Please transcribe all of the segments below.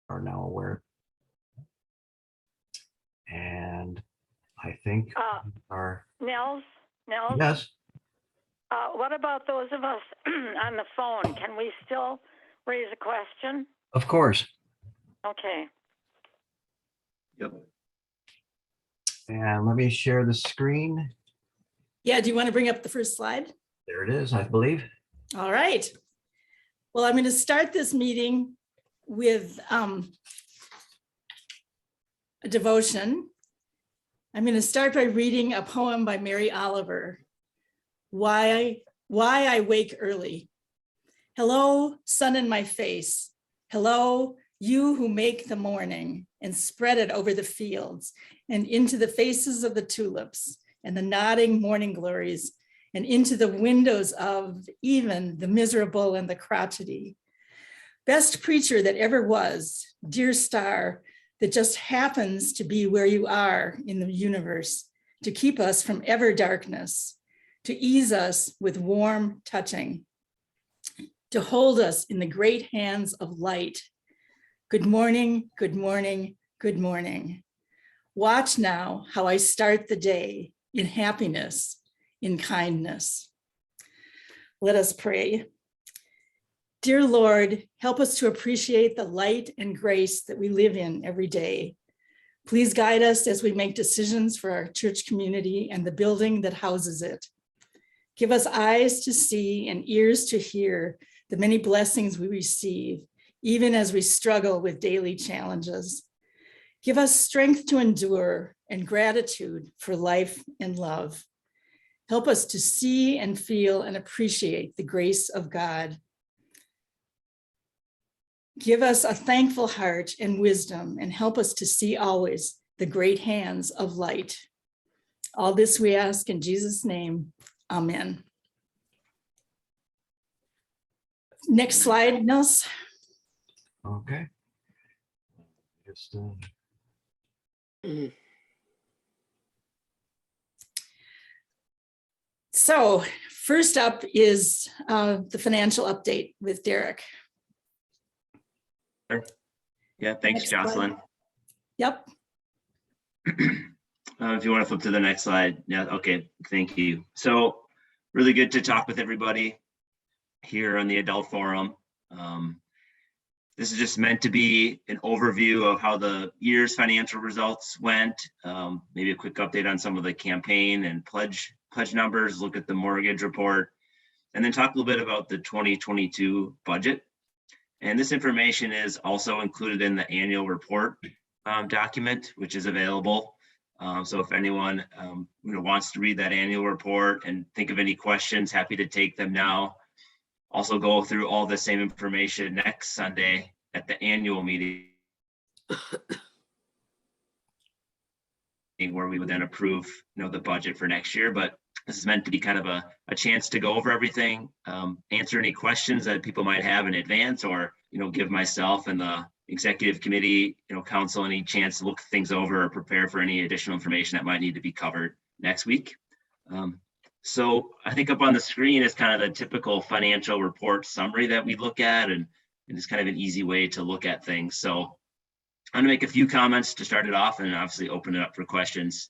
are now aware. And I think our Nels, yes, what about those of us on the phone? Can we still raise a question? of course. Okay. Yep. And let me share the screen. Yeah, do you want to bring up the first slide? There it is, I believe. All right. Well, I'm going to start this meeting with a devotion. I'm going to start by reading a poem by Mary Oliver, Why I Wake Early. Hello, sun in my face. Hello, you who make the morning and spread it over the fields and into the faces of the tulips and the nodding morning glories and into the windows of even the miserable and the crotchety. Best preacher that ever was, dear star, that just happens to be where you are in the universe, to keep us from ever darkness, to ease us with warm touching, to hold us in the great hands of light. Good morning, good morning, good morning. Watch now how I start the day in happiness, in kindness. Let us pray. Dear Lord, help us to appreciate the light and grace that we live in every day. Please guide us as we make decisions for our church community and the building that houses it. Give us eyes to see and ears to hear the many blessings we receive, even as we struggle with daily challenges. Give us strength to endure and gratitude for life and love. Help us to see and feel and appreciate the grace of God. Give us a thankful heart and wisdom, and help us to see always the great hands of light. All this we ask in Jesus' name, amen. Next slide, Nels. Okay. Just So first up is the financial update with Derek. Yeah, thanks, Next slide. Jocelyn. Yep. If you want to flip to the next slide. Yeah, okay, thank you. So really good to talk with everybody here on the Adult Forum. This is just meant to be an overview of how the year's financial results went, maybe a quick update on some of the campaign and pledge numbers, look at the mortgage report, and then talk a little bit about the 2022 budget. And this information is also included in the annual report document, which is available. So if anyone wants to read that annual report and think of any questions, happy to take them now. Also go through all the same information next Sunday at the annual meeting, where we would then approve the budget for next year. But this is meant to be kind of a chance to go over everything, answer any questions that people might have in advance, or give myself and the executive committee, council, any chance to look things over or prepare for any additional information that might need to be covered next week. So I think up on the screen is kind of the typical financial report summary that we look at, and it's kind of an easy way to look at things. So I'm gonna make a few comments to start it off and obviously open it up for questions.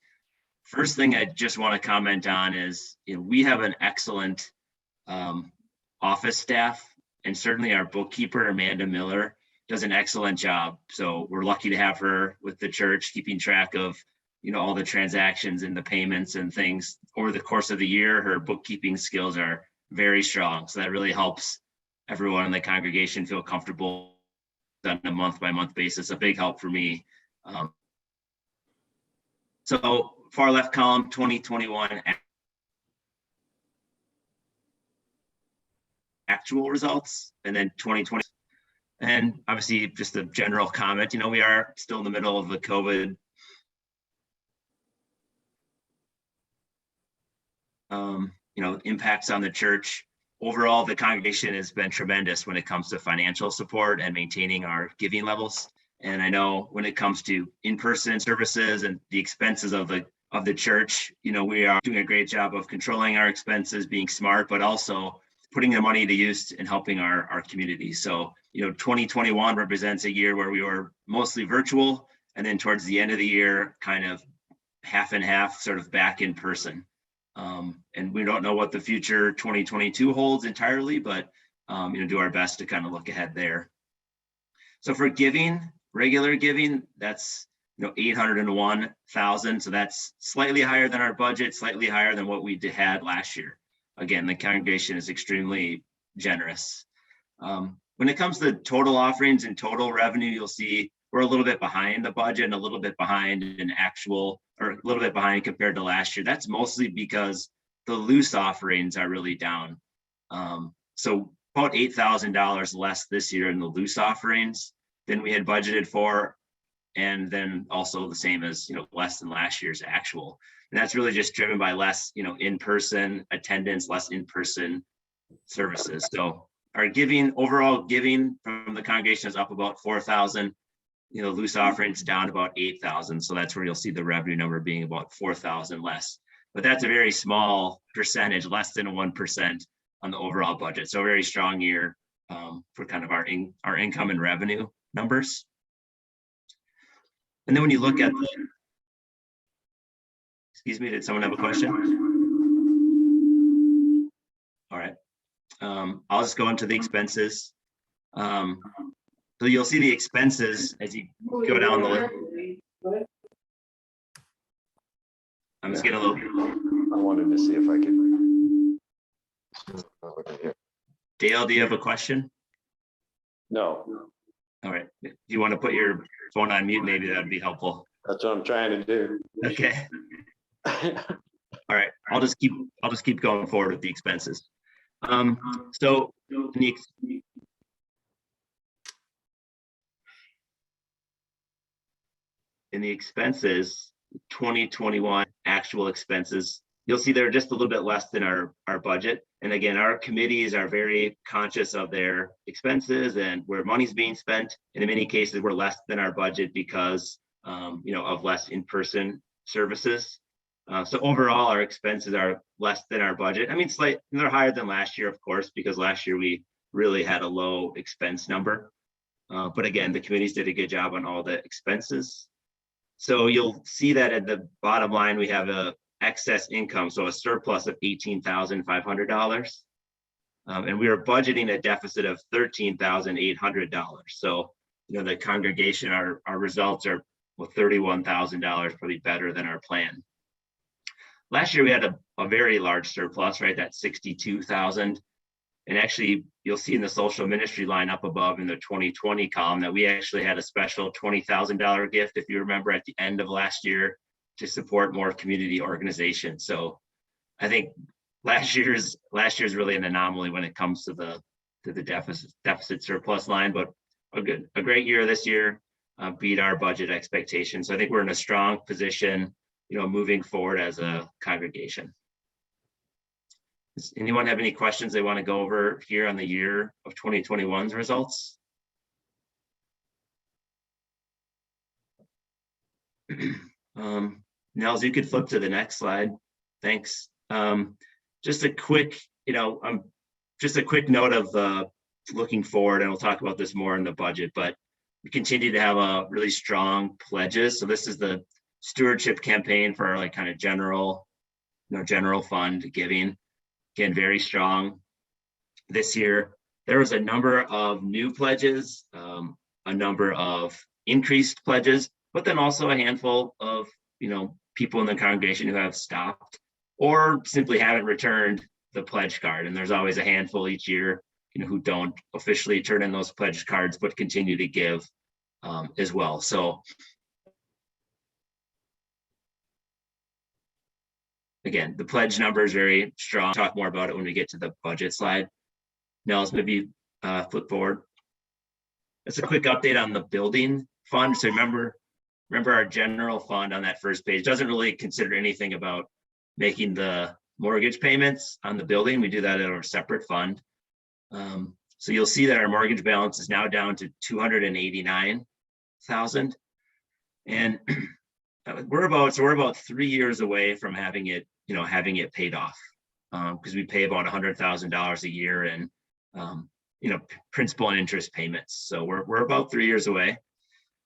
First thing I just want to comment on is we have an excellent office staff, and certainly our bookkeeper, Amanda Miller, does an excellent job. So we're lucky to have her with the church, keeping track of all the transactions and the payments and things over the course of the year. Her bookkeeping skills are very strong. So that really helps everyone in the congregation feel comfortable on a month-by-month basis. A big help for me. So far left column, 2021 actual results, and then 2020. And obviously just a general comment, we are still in the middle of the COVID impacts on the church. Overall, the congregation has been tremendous when it comes to financial support and maintaining our giving levels. And I know when it comes to in-person services and the expenses of the church, we are doing a great job of controlling our expenses, being smart, but also putting the money to use and helping our community. So, 2021 represents a year where we were mostly virtual, and then towards the end of the year, kind of half and half, sort of back in person. And we don't know what the future 2022 holds entirely, but do our best to kind of look ahead there. So for giving, regular giving, that's 801,000. So that's slightly higher than our budget, slightly higher than what we had last year. Again, the congregation is extremely generous. When it comes to total offerings and total revenue, you'll see we're a little bit behind the budget and a little bit behind in actual, or a little bit behind compared to last year. That's mostly because the loose offerings are really down. So about $8,000 less this year in the loose offerings than we had budgeted for. And then also the same as, less than last year's actual. And that's really just driven by less, in-person attendance, less in-person services. So our giving, overall giving from the congregation is up about 4,000, loose offerings down about 8,000. So that's where you'll see the revenue number being about 4,000 less. But that's a very small percentage, less than 1% on the overall budget. So a very strong year for kind of our income and revenue numbers. And then when you look at excuse me, did someone have a question? All right. I'll just go into the expenses. So you'll see the expenses as you go down the list. I'm just getting a little. I wanted to see if I could. Dale, do you have a question? No, All right. Do you want to put your phone on mute? Maybe that'd be helpful. that's what I'm trying to do. Okay. All right. I'll just keep going forward with the expenses. So in the expenses, 2021 actual expenses, you'll see they're just a little bit less than our budget. And again, our committees are very conscious of their expenses and where money's being spent. And in many cases, we're less than our budget because of less in-person services. So overall, our expenses are less than our budget. I mean, they're higher than last year, of course, because last year we really had a low expense number. But again, the committees did a good job on all the expenses. So you'll see that at the bottom line, we have a excess income, so a surplus of $18,500. And we are budgeting a deficit of $13,800. So, the congregation, our results are $31,000, probably better than our plan. Last year, we had a very large surplus, right? That's 62,000. And actually, you'll see in the social ministry line up above in the 2020 column that we actually had a special $20,000 gift, if you remember, at the end of last year to support more community organizations. So I think last year's really an anomaly when it comes to the deficit surplus line, but a great year this year, beat our budget expectations. So I think we're in a strong position, moving forward as a congregation. Does anyone have any questions they want to go over here on the year of 2021's results? Nels, you could flip to the next slide. Thanks. Just a quick, just a quick note of looking forward, and we'll talk about this more in the budget, but we continue to have a really strong pledges. So this is the Stewardship Campaign for our kind of general fund giving. Again, very strong this year. There was a number of new pledges, a number of increased pledges, but then also a handful of people in the congregation who have stopped or simply haven't returned the pledge card. And there's always a handful each year who don't officially turn in those pledge cards but continue to give as well. So again, the pledge number is very strong. I'll talk more about it when we get to the budget slide. Nels, maybe flip forward. That's a quick update on the building fund. So remember our general fund on that first page doesn't really consider anything about making the mortgage payments on the building. We do that in our separate fund. So you'll see that our mortgage balance is now down to $289,000. And we're about 3 years away from having it paid off. because we pay about $100,000 a year in, principal and interest payments. So we're about 3 years away.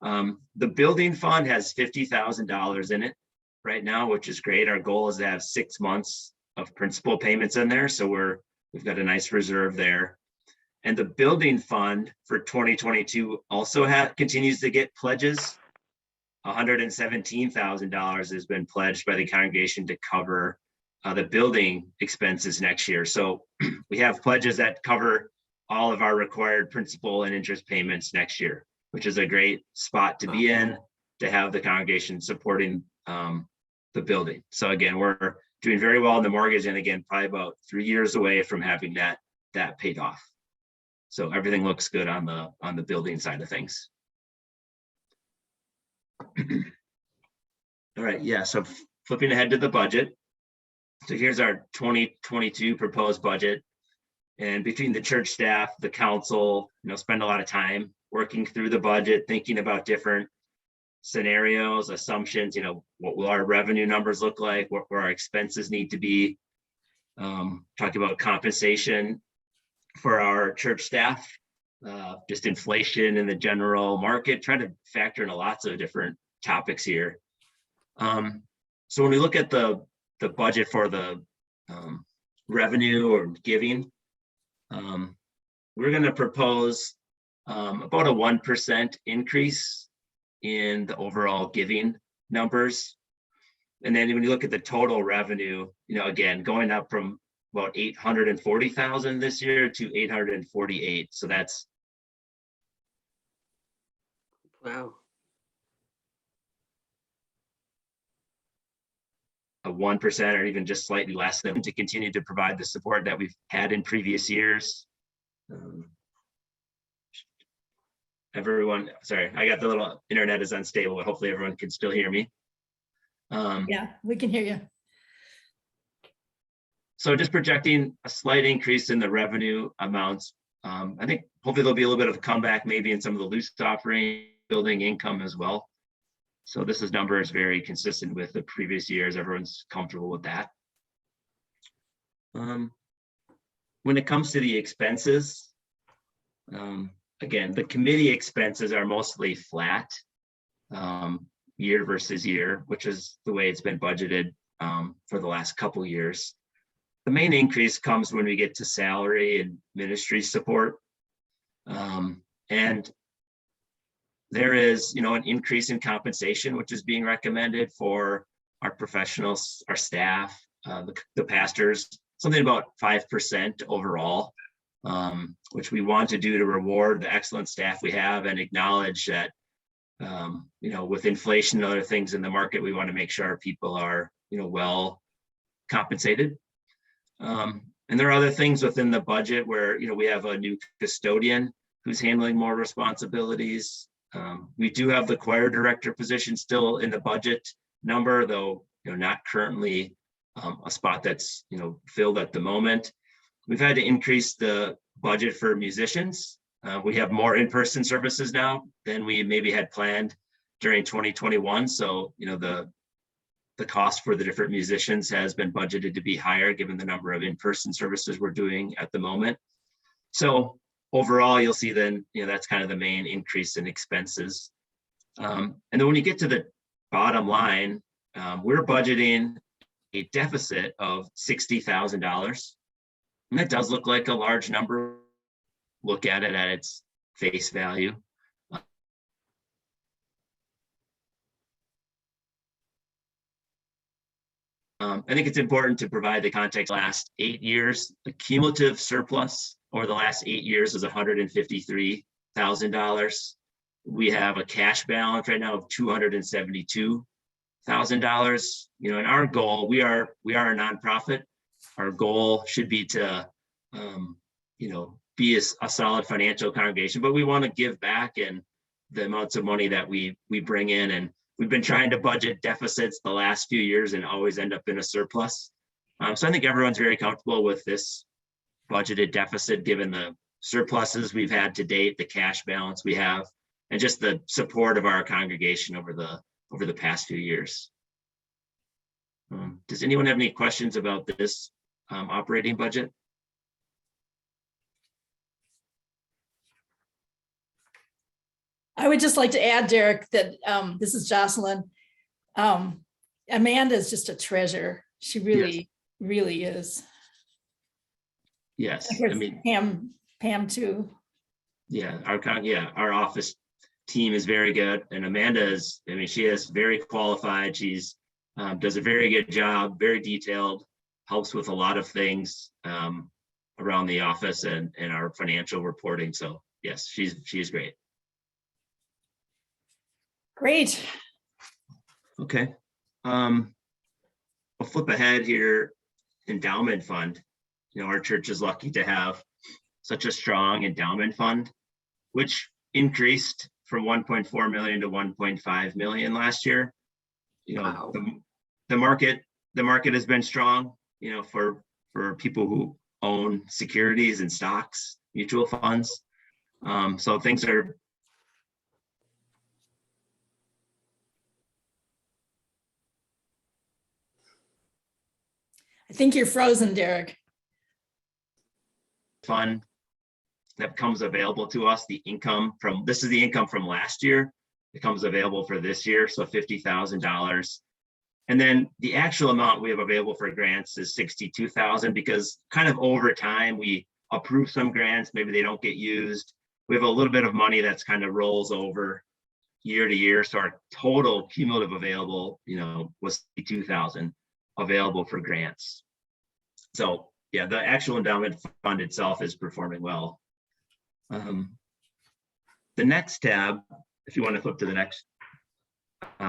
The building fund has $50,000 in it right now, which is great. Our goal is to have 6 months of principal payments in there. So we've got a nice reserve there. And the building fund for 2022 also continues to get pledges. $117,000 has been pledged by the congregation to cover the building expenses next year. So we have pledges that cover all of our required principal and interest payments next year, which is a great spot to be in, to have the congregation supporting the building. So again, we're doing very well in the mortgage, and again, probably about 3 years away from having that paid off. So everything looks good on the building side of things. All right, yeah, so flipping ahead to the budget. So here's our 2022 proposed budget. And between the church staff, the council, spend a lot of time working through the budget, thinking about different scenarios, assumptions, what will our revenue numbers look like, what our expenses need to be. Talking about compensation for our church staff, just inflation in the general market, trying to factor in lots of different topics here. So when we look at the budget for the revenue or giving, we're going to propose about a 1% increase in the overall giving numbers. And then when you look at the total revenue, again, going up from about 840,000 this year to 848. So that's Wow. a 1% or even just slightly less than, to continue to provide the support that we've had in previous years. Everyone, sorry, I got the little internet is unstable, but hopefully everyone can still hear me. Yeah, we can hear you. So just projecting a slight increase in the revenue amounts. I think hopefully there'll be a little bit of a comeback maybe in some of the loose offering, building income as well. So this number is very consistent with the previous years. Everyone's comfortable with that. When it comes to the expenses, again, the committee expenses are mostly flat year versus year, which is the way it's been budgeted for the last couple years. The main increase comes when we get to salary and ministry support. And there is, an increase in compensation, which is being recommended for our professionals, our staff, the pastors, something about 5% overall, which we want to do to reward the excellent staff we have and acknowledge that, with inflation and other things in the market, we want to make sure our people are, well compensated. And there are other things within the budget where, we have a new custodian who's handling more responsibilities. We do have the choir director position still in the budget number, though, not currently a spot that's, filled at the moment. We've had to increase the budget for musicians. We have more in-person services now than we maybe had planned during 2021. So, the cost for the different musicians has been budgeted to be higher given the number of in-person services we're doing at the moment. So overall, you'll see then, that's kind of the main increase in expenses. And then when you get to the bottom line, we're budgeting a deficit of $60,000. And that does look like a large number. Look at it at its face value. I think it's important to provide the context. Last 8 years, the cumulative surplus over the last 8 years is $153,000. We have a cash balance right now of $272,000. And our goal, we are a nonprofit. Our goal should be to, be a solid financial congregation, but we want to give back and the amounts of money that we bring in. And we've been trying to budget deficits the last few years and always end up in a surplus. So I think everyone's very comfortable with this budgeted deficit, given the surpluses we've had to date, the cash balance we have, and just the support of our congregation over the past few years. Does anyone have any questions about this operating budget. I would just like to add, Derek, that this is Jocelyn. Amanda is just a treasure. She really, really is. Yes, Of course, I mean, Pam too. yeah, our office team is very good, and Amanda is, I mean, she is very qualified. She's does a very good job, very detailed, helps with a lot of things around the office and our financial reporting. So yes, she's great. Great. Okay. I'll flip ahead here. Endowment fund. You know, our church is lucky to have such a strong endowment fund, which increased from 1.4 million to 1.5 million last year. You know, Wow. the market has been strong, you know, for people who own securities and stocks, mutual funds. So things are I think you're frozen, Derek. fun that becomes available to us. This is the income from last year. It becomes available for this year, so $50,000. And then the actual amount we have available for grants is $62,000, because kind of over time we approve some grants, maybe they don't get used. We have a little bit of money that's kind of rolls over year to year. So our total cumulative available, you know, was $62,000 available for grants. So yeah, the actual endowment fund itself is performing well. The next tab, if you want to flip to the next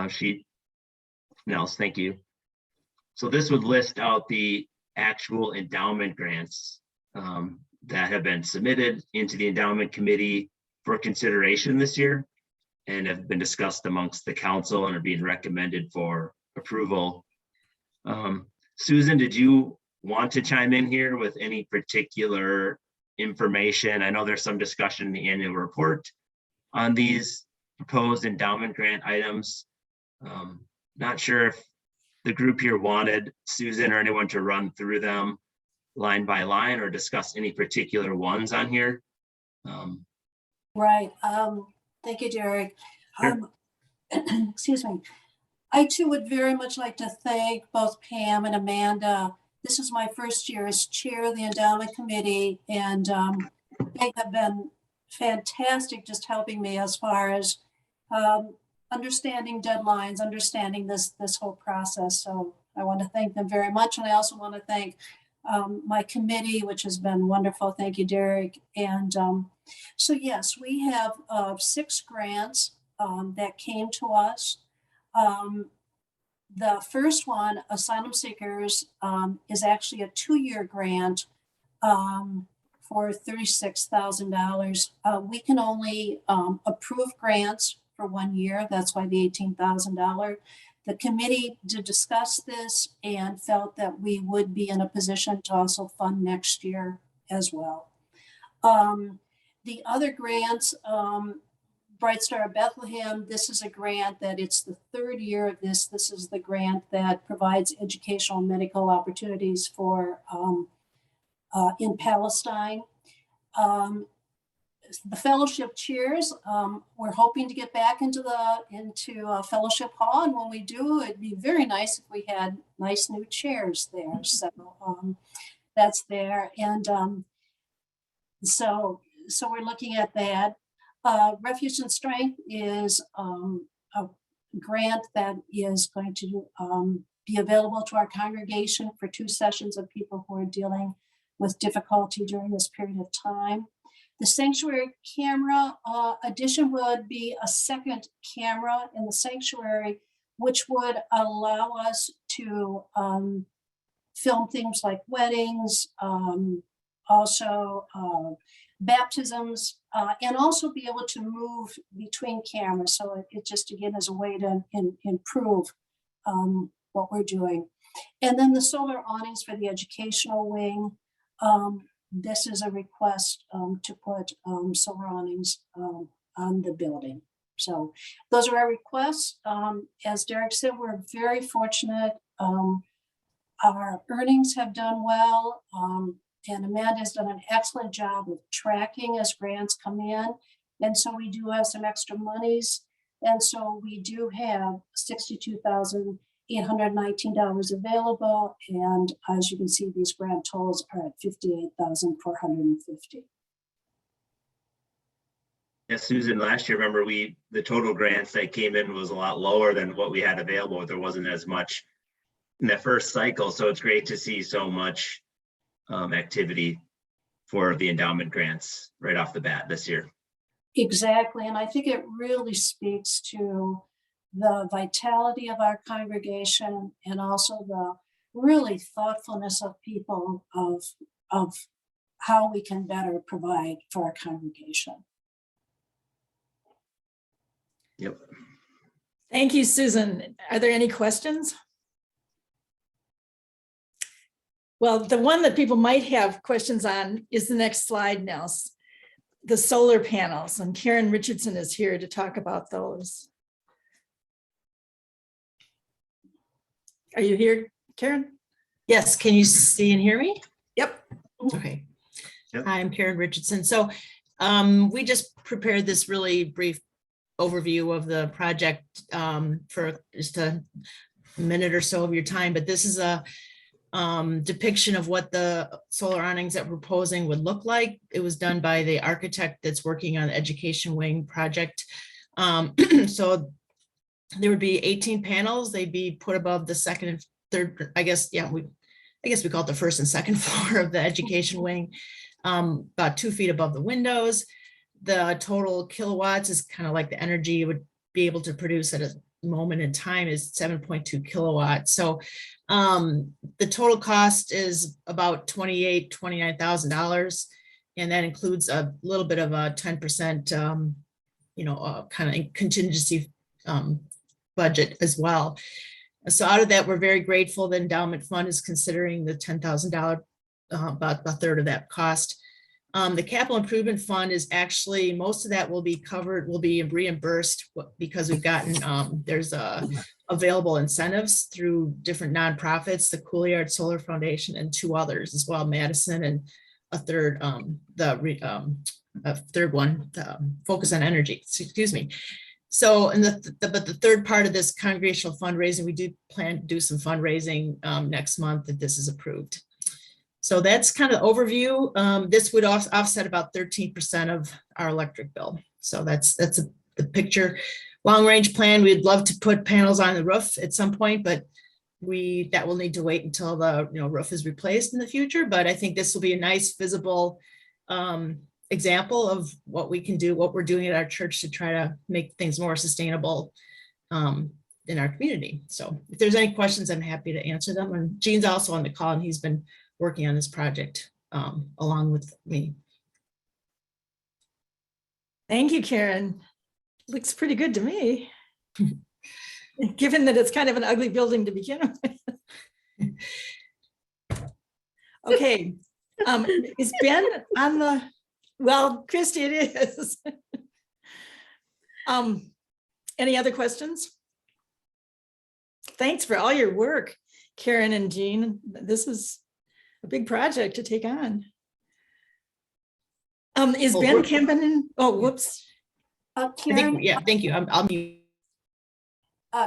sheet, Nels, thank you. So this would list out the actual endowment grants that have been submitted into the endowment committee for consideration this year and have been discussed amongst the council and are being recommended for approval. Susan, did you want to chime in here with any particular information? I know there's some discussion in the annual report on these proposed endowment grant items. Not sure if the group here wanted Susan or anyone to run through them line by line or discuss any particular ones on here. Right. Thank you, Derek. Sure. Excuse me. I too would very much like to thank both Pam and Amanda. This is my first year as chair of the endowment committee, and they have been fantastic just helping me as far as understanding deadlines, understanding this whole process. So I want to thank them very much. And I also want to thank my committee, which has been wonderful. Thank you, Derek. And so yes, we have 6 grants that came to us. The first one, Asylum Seekers, is actually a 2-year grant for $36,000. We can only approve grants for 1 year. That's why the $18,000. The committee did discuss this and felt that we would be in a position to also fund next year as well. The other grants, Bright Star of Bethlehem, this is a grant that it's the 3rd year of this. This is the grant that provides educational and medical opportunities for in Palestine. The fellowship chairs, we're hoping to get back into fellowship hall, and when we do, it'd be very nice if we had nice new chairs there. So that's there, and so we're looking at that. Refuge and Strength is a grant that is going to be available to our congregation for 2 sessions of people who are dealing with difficulty during this period of time. The sanctuary camera addition would be a 2nd camera in the sanctuary, which would allow us to film things like weddings, also baptisms, and also be able to move between cameras. So it just, again, is a way to improve what we're doing. And then the solar awnings for the educational wing. This is a request to put solar awnings on the building. So those are our requests. As Derek said, we're very fortunate. Our earnings have done well, and Amanda's done an excellent job of tracking as grants come in. And so we do have some extra monies. And so we do have $62,819 available. And as you can see, these grant totals are at $58,450. Yes, Susan, last year, remember the total grants that came in was a lot lower than what we had available. There wasn't as much in that first cycle. So it's great to see so much activity for the endowment grants right off the bat this year. Exactly. And I think it really speaks to the vitality of our congregation and also the really thoughtfulness of people of how we can better provide for our congregation. Yep. Thank you, Susan. Are there any questions? Well, the one that people might have questions on is the next slide, Nels. The solar panels, and Karen Richardson is here to talk about those. Are you here, Karen? Yes, can you see and hear me? Yep. Okay. Yep. Hi, I'm Karen Richardson. So we just prepared this really brief overview of the project for just a minute or so of your time, but this is a depiction of what the solar awnings that we're proposing would look like. It was done by the architect that's working on the education wing project. So there would be 18 panels. They'd be put above the second and third, I guess we call it the first and second floor of the education wing, about 2 feet above the windows. The total kilowatts is kind of like the energy it would be able to produce at a moment in time is 7.2 kilowatts. So the total cost is about $29,000, and that includes a little bit of a 10% kind of contingency budget as well. So out of that, we're very grateful the Endowment Fund is considering the $10,000, about a third of that cost. The Capital Improvement Fund is actually, most of that will be covered, will be reimbursed because we've gotten, there's available incentives through different nonprofits, the Couliard Solar Foundation and 2 others as well, Madison, and a third, a third one, Focus on Energy, excuse me. So, and but the third part of this congregational fundraising, we do plan to do some fundraising next month if this is approved. So that's kind of overview. This would offset about 13% of our electric bill. So that's the picture. Long range plan, we'd love to put panels on the roof at some point, but that will need to wait until the roof is replaced in the future. But I think this will be a nice visible example of what we can do, what we're doing at our church to try to make things more sustainable in our community. So if there's any questions, I'm happy to answer them. And Gene's also on the call, and he's been working on this project along with me. Thank you, Karen. Looks pretty good to me. Given that it's kind of an ugly building to begin with. Okay, is Ben on the, well, Christy, it is. Any other questions? Thanks for all your work, Karen and Jean. This is a big project to take on. Is Ben Kempinen? Oh, whoops. Karen, Thank you. I'll mute.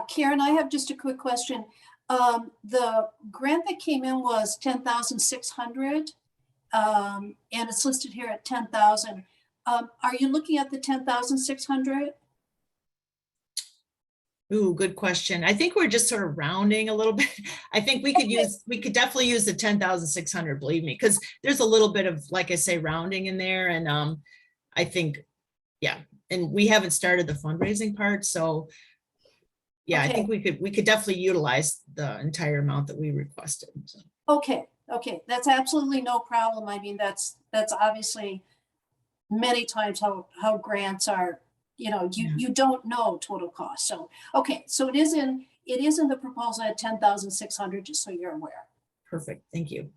Karen, I have just a quick question. The grant that came in was $10,600, and it's listed here at $10,000. Are you looking at the $10,600? Ooh, good question. I think we're just sort of rounding a little bit. I think we could definitely use the 10,600, believe me, because there's a little bit of, like I say, rounding in there. And I think, yeah, and we haven't started the fundraising part. So yeah, okay. I think we could definitely utilize the entire amount that we requested. So. Okay. That's absolutely no problem. I mean, that's obviously many times how grants are. You don't know total cost. So, okay. So it is in the proposal at 10,600, just so you're aware. Perfect. Thank you.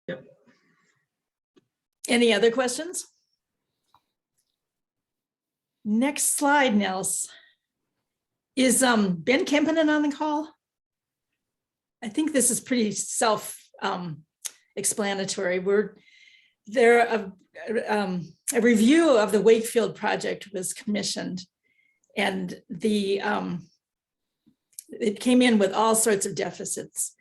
Yep. Any other questions? Next slide, Nels. Is Ben Kempinen on the call? I think this is pretty explanatory. A review of the Wakefield project was commissioned, and it came in with all sorts of deficits.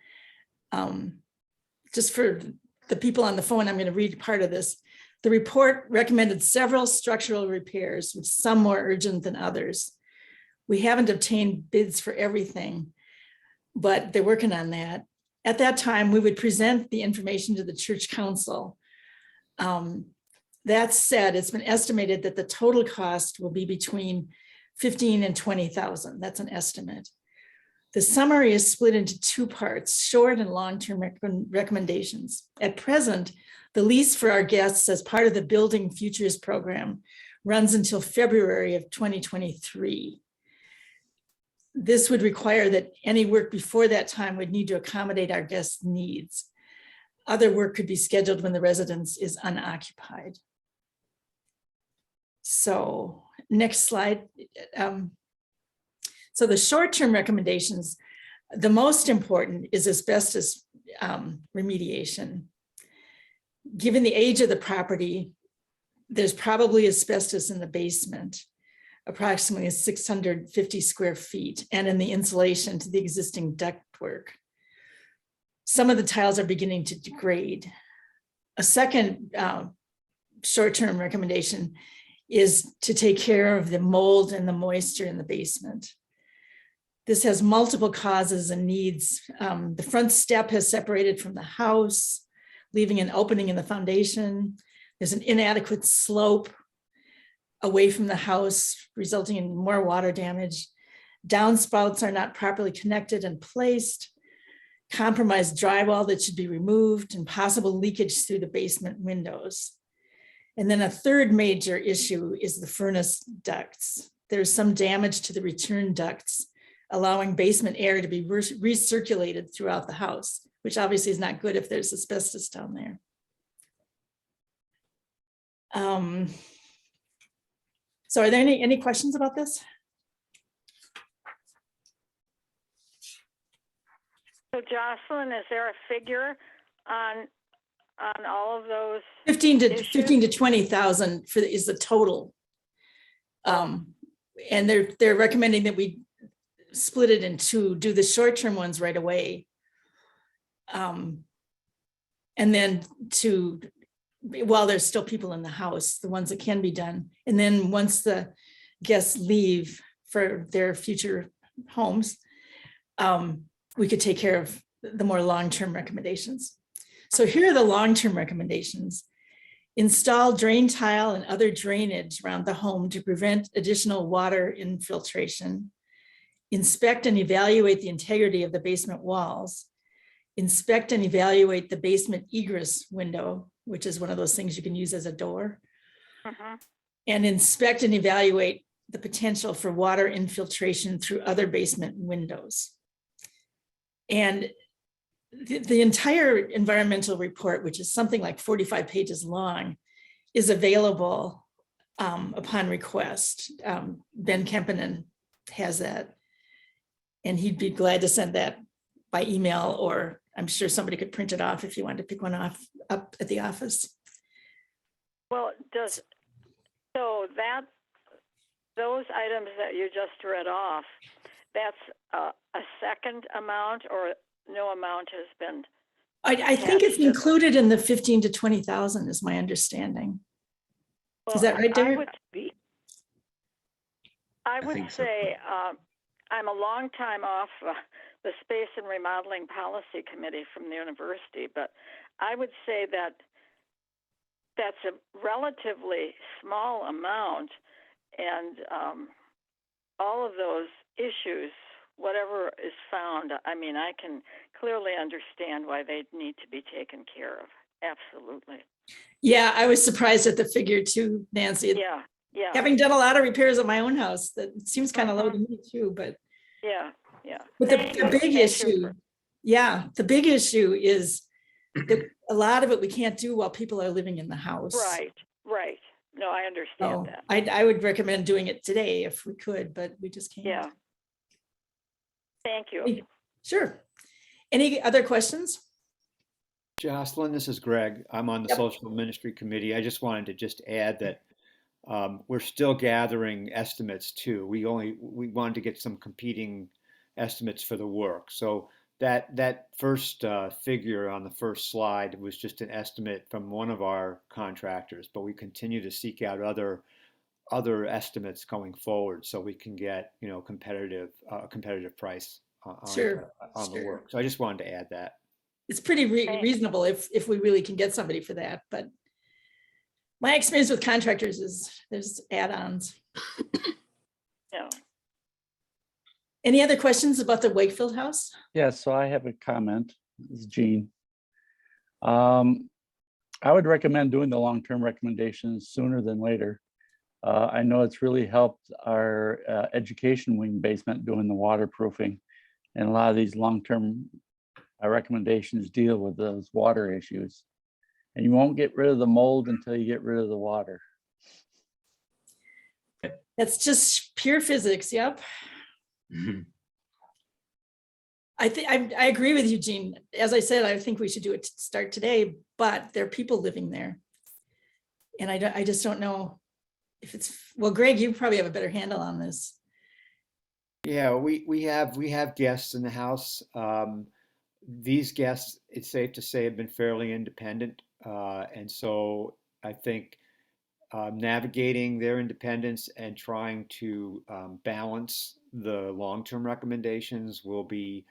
Just for the people on the phone, I'm going to read part of this. The report recommended several structural repairs, with some more urgent than others. We haven't obtained bids for everything, but they're working on that. At that time, we would present the information to the church council. That said, it's been estimated that the total cost will be between 15 and 20,000. That's an estimate. The summary is split into two parts, short and long-term recommendations. At present, the lease for our guests as part of the Building Futures program runs until February of 2023. This would require that any work before that time would need to accommodate our guests' needs. Other work could be scheduled when the residence is unoccupied. So next slide. So the short-term recommendations, the most important is asbestos remediation. Given the age of the property, there's probably asbestos in the basement, approximately 650 square feet, and in the insulation to the existing ductwork. Some of the tiles are beginning to degrade. A second short-term recommendation is to take care of the mold and the moisture in the basement. This has multiple causes and needs. The front step has separated from the house, leaving an opening in the foundation. There's an inadequate slope away from the house, resulting in more water damage. Downspouts are not properly connected and placed. Compromised drywall that should be removed, and possible leakage through the basement windows. And then a third major issue is the furnace ducts. There's some damage to the return ducts, allowing basement air to be recirculated throughout the house, which obviously is not good if there's asbestos down there. So are there any questions about this? So Jocelyn, is there a figure on all of those? 15 issues? to 20,000 is the total. And they're recommending that we split it in two, do the short-term ones right away. And then while there's still people in the house, the ones that can be done. And then once the guests leave for their future homes, we could take care of the more long-term recommendations. So here are the long-term recommendations. Install drain tile and other drainage around the home to prevent additional water infiltration. Inspect and evaluate the integrity of the basement walls. Inspect and evaluate the basement egress window, which is one of those things you can use as a door. And inspect and evaluate the potential for water infiltration through other basement windows. And the entire environmental report, which is something like 45 pages long, is available upon request. Ben Kempinen has that, and he'd be glad to send that by email, or I'm sure somebody could print it off if you wanted to pick one off up at the office. Well, those items that you just read off, that's a second amount, or no amount has been? I think it's included in the 15 to 20,000 is my understanding. Well, Is that right, Derek? I would think so. say I'm a long time off the Space and Remodeling Policy Committee from the university, but I would say that that's a relatively small amount, and all of those issues, whatever is found, I mean, I can clearly understand why they need to be taken care of. Absolutely. Yeah, I was surprised at the figure too, Nancy. Yeah. Having done a lot of repairs at my own house, that seems kind of low to me too, but. Yeah. But the big issue, the big issue is that a lot of it we can't do while people are living in the house. Right. No, I understand So that. I would recommend doing it today if we could, but we just can't. Yeah. Thank you. Sure. Any other questions? Jocelyn, this is Greg. I'm on the Yep. Social Ministry Committee. I just wanted to just add that we're still gathering estimates too. We wanted to get some competing estimates for the work. So that first figure on the first slide was just an estimate from one of our contractors, but we continue to seek out other estimates going forward so we can get, you know, competitive price Sure, on the sure. work. So I just wanted to add that. It's pretty Right. reasonable if we really can get somebody for that, but my experience with contractors is there's add-ons. Yeah. Any other questions about the Wakefield house? Yeah, so I have a comment. This is Gene. I would recommend doing the long-term recommendations sooner than later. I know it's really helped our education wing basement doing the waterproofing. And a lot of these long-term recommendations deal with those water issues. And you won't get rid of the mold until you get rid of the water. That's just pure physics, yep. Mhm. I think I agree with you, Gene. As I said, I think we should do it to start today, but there are people living there. And I just don't know if it's, well, Greg, you probably have a better handle on this. Yeah, we have guests in the house. These guests, it's safe to say, have been fairly independent, and so I think navigating their independence and trying to balance the long-term recommendations will be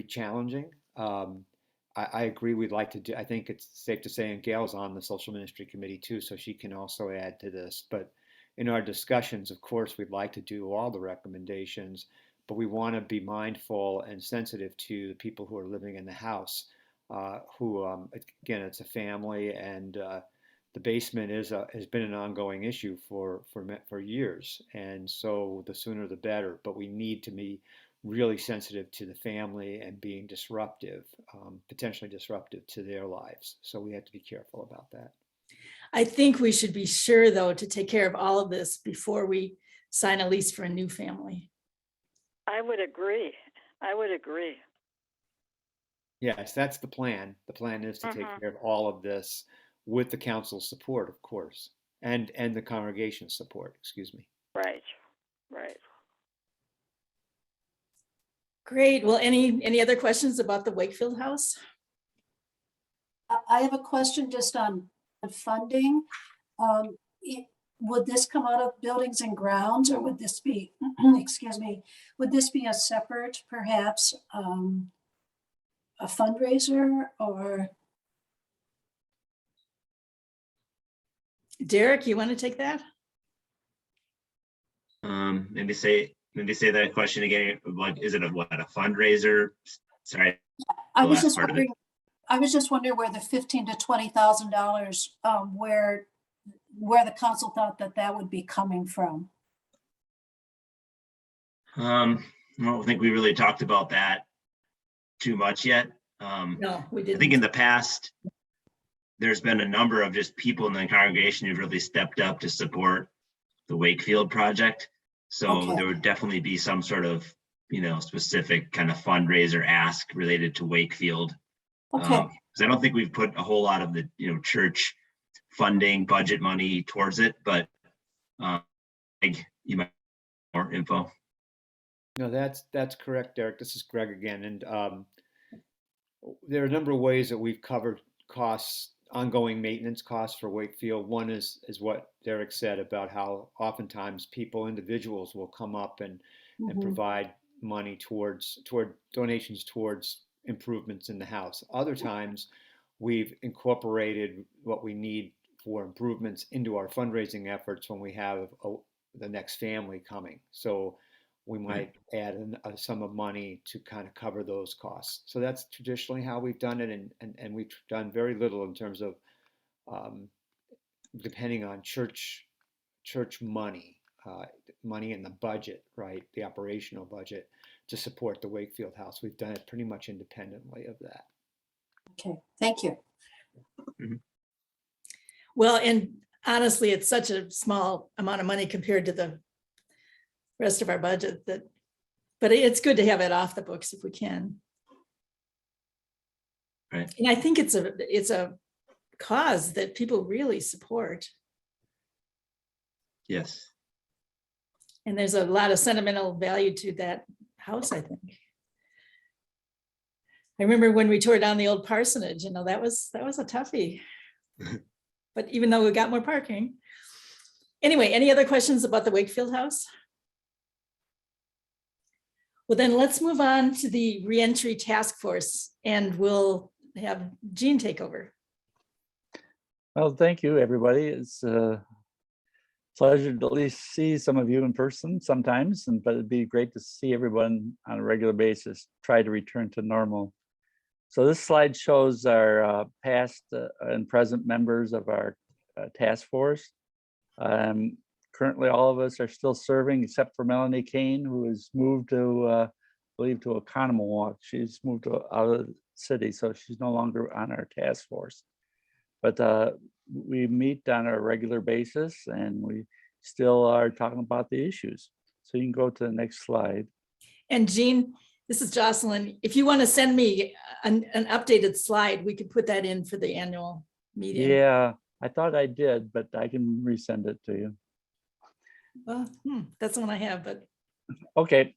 challenging. I agree. We'd like to do. I think it's safe to say, and Gail's on the Social Ministry Committee too, so she can also add to this. But in our discussions, of course, we'd like to do all the recommendations, but we want to be mindful and sensitive to the people who are living in the house, who, again, it's a family, and the basement has been an ongoing issue for years, and so the sooner the better. But we need to be really sensitive to the family and being disruptive, potentially disruptive to their lives. So we have to be careful about that. I think we should be sure, though, to take care of all of this before we sign a lease for a new family. I would agree. Yes, that's the plan. The plan is to take care of all of this with the council's support, of course, and the congregation's support, excuse me. Right. Great. Well, any other questions about the Wakefield house? I have a question just on the funding. Would this come out of buildings and grounds, or would this be, excuse me, would this be a separate, perhaps, a fundraiser, or? Derek, you want to take that? Maybe say that question again. Like, is it a fundraiser? Sorry. I was last just part of it. wondering, I was just wondering where the $15,000 to $20,000, where the council thought that would be coming from. I don't think we really talked about that too much yet. No, we I think didn't. in the past, there's been a number of just people in the congregation who've really stepped up to support the Wakefield project. So Okay. there would definitely be some sort of, specific kind of fundraiser ask related to Wakefield. Okay, 'Cause I don't think we've put a whole lot of the, church funding budget money towards it, but you might have more info. No, that's correct, Derek. This is Greg again, and there are a number of ways that we've covered costs, ongoing maintenance costs for Wakefield. One is what Derek said about how oftentimes individuals will come up and provide money toward donations towards improvements in the house. Other times, we've incorporated what we need for improvements into our fundraising efforts when we have the next family coming. So we might add a sum of money to kind of cover those costs. So that's traditionally how we've done it, and we've done very little in terms of depending on church money, money in the budget, right? The operational budget to support the Wakefield house. We've done it pretty much independently of that. okay, thank you. Well, and honestly, it's such a small amount of money compared to the rest of our budget but it's good to have it off the books if we can. Right. And I think it's a cause that people really support. Yes. And there's a lot of sentimental value to that house, I think. I remember when we tore down the old parsonage, you know, that was a toughie. But even though we got more parking. Anyway, any other questions about the Wakefield house? Well, then let's move on to the reentry task force, and we'll have Jean take over. Well, thank you, everybody. It's a pleasure to at least see some of you in person sometimes, but it'd be great to see everyone on a regular basis, try to return to normal. So this slide shows our past and present members of our task force. Currently, all of us are still serving except for Melanie Kane, who has moved to, I believe, to Oconomowoc. She's moved out of the city, so she's no longer on our task force. But we meet on a regular basis, and we still are talking about the issues. So you can go to the next slide. And Jean, this is Jocelyn. If you want to send me an updated slide, we could put that in for the annual meeting. Yeah, I thought I did, but I can resend it to you. Well, that's the one I have, but Okay.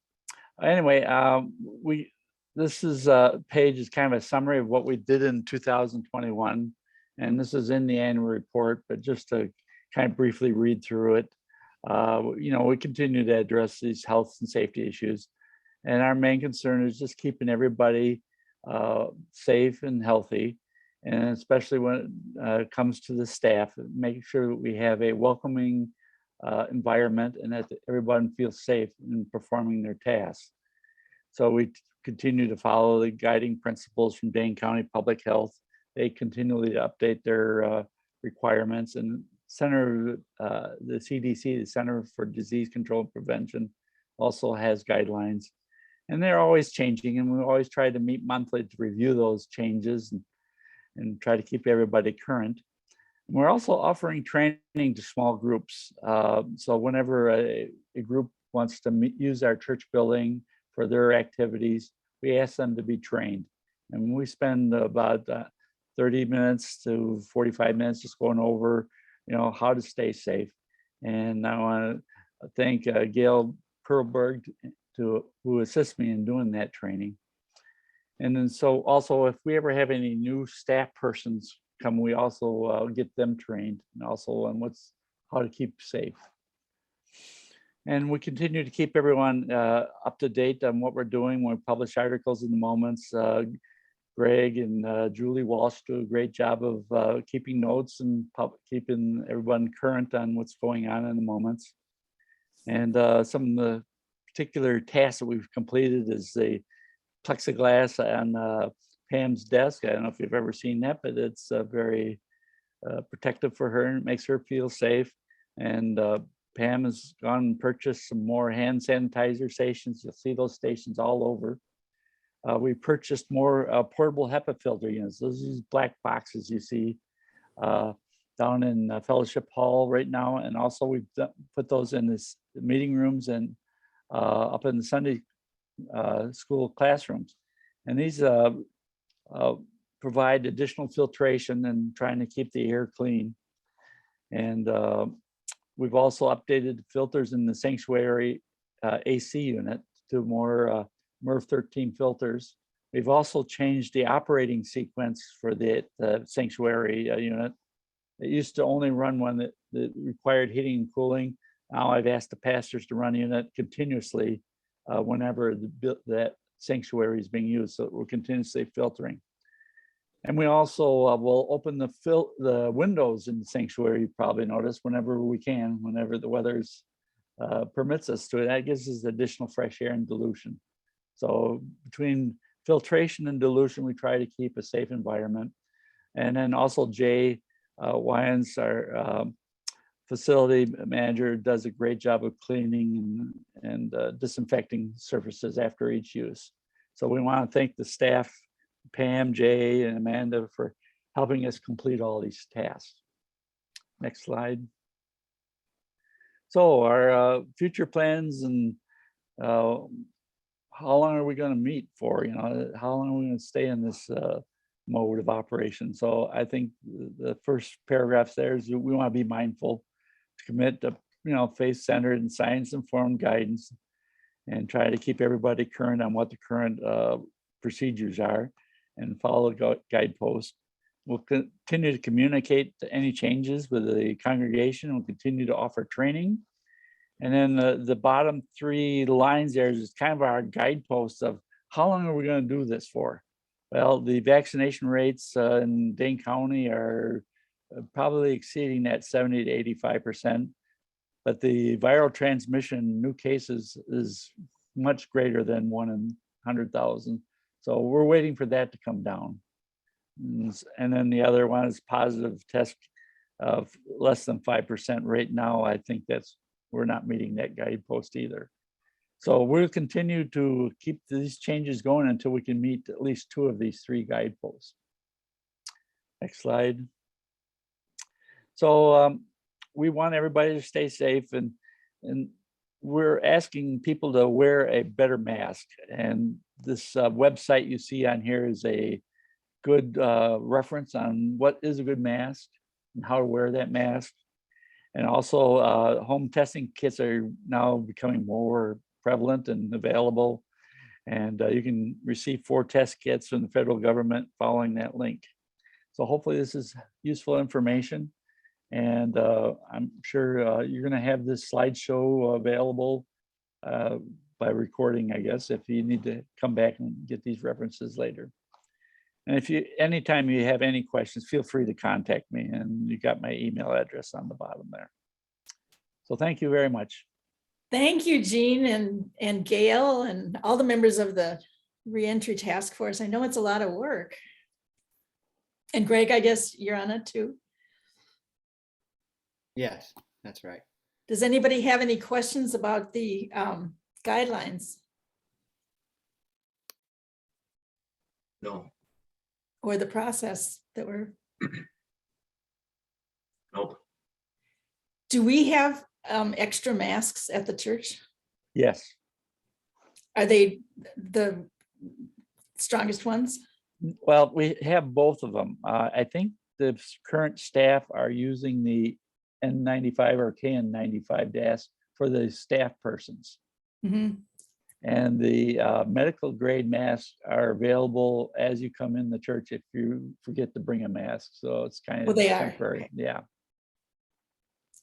Anyway, this is page is kind of a summary of what we did in 2021, and this is in the annual report. But just to kind of briefly read through it, you know, we continue to address these health and safety issues, and our main concern is just keeping everybody safe and healthy, and especially when it comes to the staff, making sure that we have a welcoming environment and that everyone feels safe in performing their tasks. So we continue to follow the guiding principles from Dane County Public Health. They continually update their requirements, and the CDC, the Center for Disease Control and Prevention, also has guidelines, and they're always changing, and we always try to meet monthly to review those changes and try to keep everybody current. We're also offering training to small groups. So whenever a group wants to use our church building for their activities, we ask them to be trained. And we spend about 30 minutes to 45 minutes just going over, you know, how to stay safe. And I want to thank Gail Perlberg who assists me in doing that training. And then so also, if we ever have any new staff persons come, we also get them trained, and also on how to keep safe. And we continue to keep everyone up to date on what we're doing. We publish articles in the moments. Greg and Julie Walsh do a great job of keeping notes and keeping everyone current on what's going on in the moments. And some of the particular tasks that we've completed is the plexiglass on Pam's desk. I don't know if you've ever seen that, but it's very protective for her and it makes her feel safe. And Pam has gone and purchased some more hand sanitizer stations. You'll see those stations all over. We purchased more portable HEPA filter units. Those are these black boxes you see down in Fellowship Hall right now. And also we've put those in the meeting rooms and up in the Sunday school classrooms. And these provide additional filtration and trying to keep the air clean. And we've also updated filters in the sanctuary AC unit to more MERV 13 filters. We've also changed the operating sequence for the sanctuary unit. It used to only run one that required heating and cooling. Now I've asked the pastors to run a unit continuously whenever that sanctuary is being used, so we're continuously filtering. And we also will open the windows in the sanctuary, you probably noticed, whenever we can, whenever the weather permits us to. That gives us additional fresh air and dilution. So between filtration and dilution, we try to keep a safe environment. And then also Jay Wyans, our facility manager, does a great job of cleaning and disinfecting surfaces after each use. So we want to thank the staff, Pam, Jay, and Amanda, for helping us complete all these tasks. Next slide. So our future plans and how long are we going to meet for? You know, how long are we going to stay in this mode of operation. So I think the first paragraphs there is we want to be mindful to commit to, faith-centered and science-informed guidance and try to keep everybody current on what the current procedures are and follow guideposts. We'll continue to communicate any changes with the congregation. We'll continue to offer training. And then the bottom 3 lines there is kind of our guideposts of how long are we going to do this for? Well, the vaccination rates in Dane County are probably exceeding that 70 to 85%. But the viral transmission, new cases, is much greater than 1 in 100,000. So we're waiting for that to come down. And then the other one is positive test of less than 5% right now. I think we're not meeting that guidepost either. So we'll continue to keep these changes going until we can meet at least 2 of these 3 guideposts. Next slide. So we want everybody to stay safe, and we're asking people to wear a better mask. And this website you see on here is a good reference on what is a good mask and how to wear that mask. And also home testing kits are now becoming more prevalent and available. And you can receive 4 test kits from the federal government following that link. So hopefully this is useful information. And I'm sure you're going to have this slideshow available by recording, I guess, if you need to come back and get these references later. And if anytime you have any questions, feel free to contact me, and you got my email address on the bottom there. So thank you very much. Thank you, Jean and Gail and all the members of the reentry task force. I know it's a lot of work. And Greg, I guess you're on it too. Yes, that's right. Does anybody have any questions about the guidelines No, or the process that we're? nope. Do we have extra masks at the church? Yes. Are they the strongest ones? Well, we have both of them. I think the current staff are using the N95 or KN95 masks for the staff persons. Mm-hmm. And the medical grade masks are available as you come in the church if you forget to bring a mask. So it's kind of Well, they are. temporary. Okay. Yeah.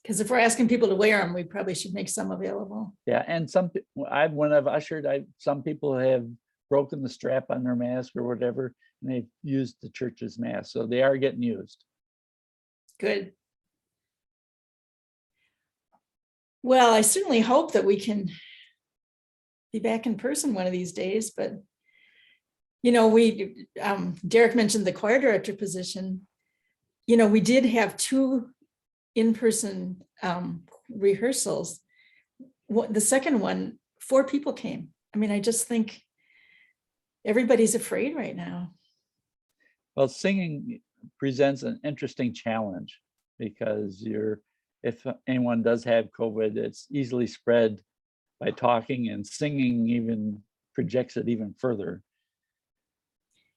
Because if we're asking people to wear them, we probably should make some available. Yeah. And when I've ushered, some people have broken the strap on their mask or whatever, and they've used the church's mask. So they are getting used. Good. Well, I certainly hope that we can be back in person one of these days, but we Derek mentioned the choir director position. We did have 2 in-person rehearsals. The second one, 4 people came. I mean, I just think everybody's afraid right now. Well, singing presents an interesting challenge because if anyone does have COVID, it's easily spread by talking, and singing even projects it even further.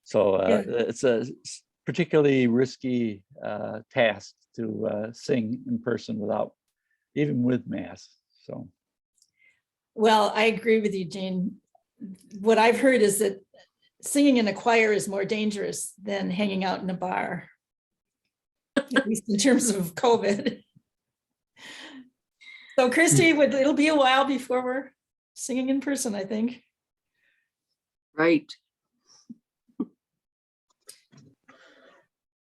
So it's a particularly risky task to sing in person even with masks. So. Well, I agree with you, Jean. What I've heard is that singing in a choir is more dangerous than hanging out in a bar, at least in terms of COVID. So Christy, it'll be a while before we're singing in person, I think. Right.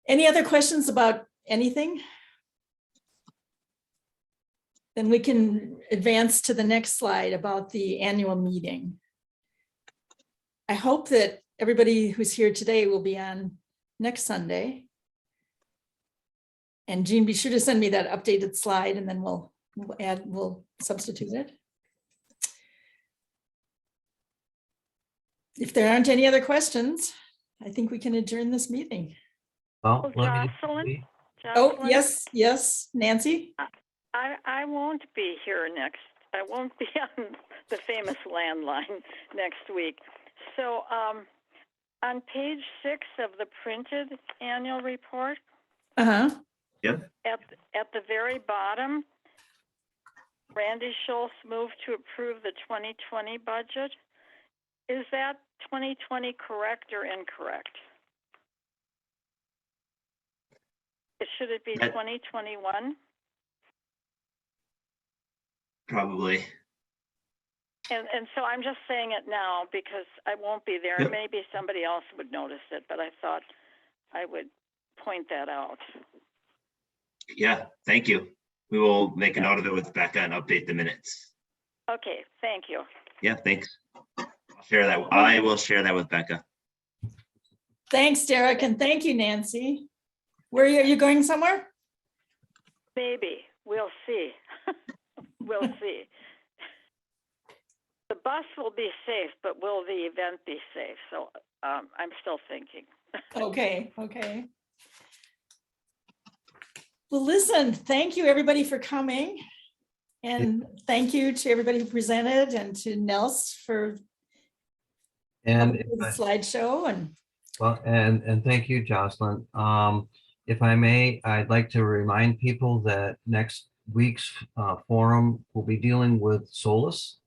Any other questions about anything? Then we can advance to the next slide about the annual meeting. I hope that everybody who's here today will be on next Sunday. And Jean, be sure to send me that updated slide, and then we'll substitute it. If there aren't any other questions, I think we can adjourn this meeting. Well, Jocelyn? Oh, yes, Nancy? I won't be here next. I won't be on the famous landline next week. So On page 6 of the printed annual report, Uh-huh. at the very bottom, Randy Schultz moved to approve the 2020 budget. Is that 2020 correct or incorrect? Should it be That- 2021? Probably. And so I'm just saying it now because I won't be there. Yep. Maybe somebody else would notice it, but I thought I would point that out. Yeah, thank you. We will make a note of it with Becca and update the minutes. Okay, thank you. Yeah, thanks. I'll share that. I will share that with Becca. Thanks, Derek, and thank you, Nancy. Are you going somewhere? Maybe. We'll see. We'll see. The bus will be safe, but will the event be safe? So I'm still thinking. Okay. Well, listen, thank you, everybody, for coming. And thank you to everybody who presented and to Nels for And the slideshow. And well, and thank you, Jocelyn. If I may, I'd like to remind people that next week's forum will be dealing with Solus.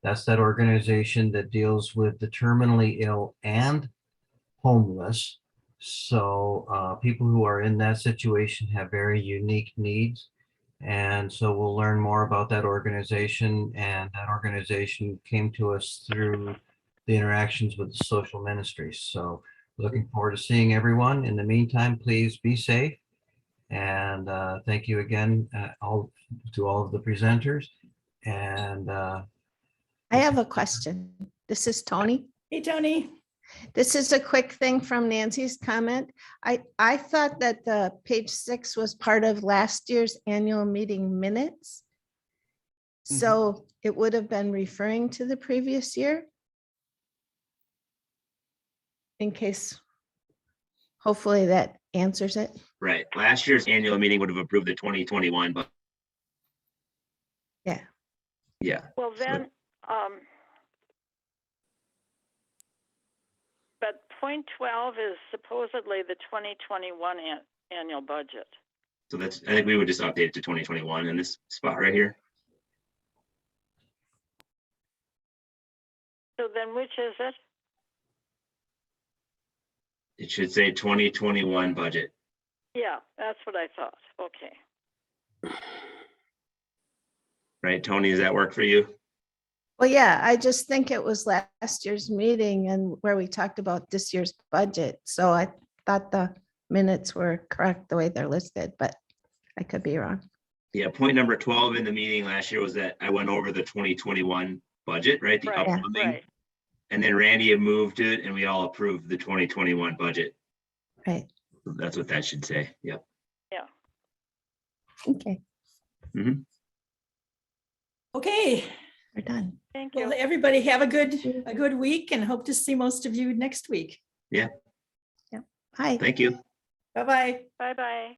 That's that organization that deals with the terminally ill and homeless. So people who are in that situation have very unique needs. And so we'll learn more about that organization. And that organization came to us through the interactions with the social ministries. So looking forward to seeing everyone. In the meantime, please be safe. And thank you again to all of the presenters. And I have a question. This is Tony. hey, Tony. This is a quick thing from Nancy's comment. I thought that the page 6 was part of last year's annual meeting minutes. So it would have been referring to the previous year. In case, hopefully that answers it. Right. Last year's annual meeting would have approved the 2021, but Yeah. yeah. Well, then, but point 12 is supposedly the 2021 annual budget. So that's, I think we would just update it to 2021 in this spot right here. So then which is it? It should say 2021 budget. Yeah, that's what I thought. Okay. Right, Tony, does that work for you? Well, yeah, I just think it was last year's meeting and where we talked about this year's budget. So I thought the minutes were correct the way they're listed, but I could be wrong. Yeah, point number 12 in the meeting last year was that I went over the 2021 budget, right? The Right, upcoming. right. And then Randy had moved it and we all approved the 2021 budget. Right. That's what that should say. Yep. Yeah. Okay, Okay. we're done. Thank you. Well, everybody have a good week and hope to see most of you next week. Yeah. Hi. Thank you. Bye-bye. Bye-bye.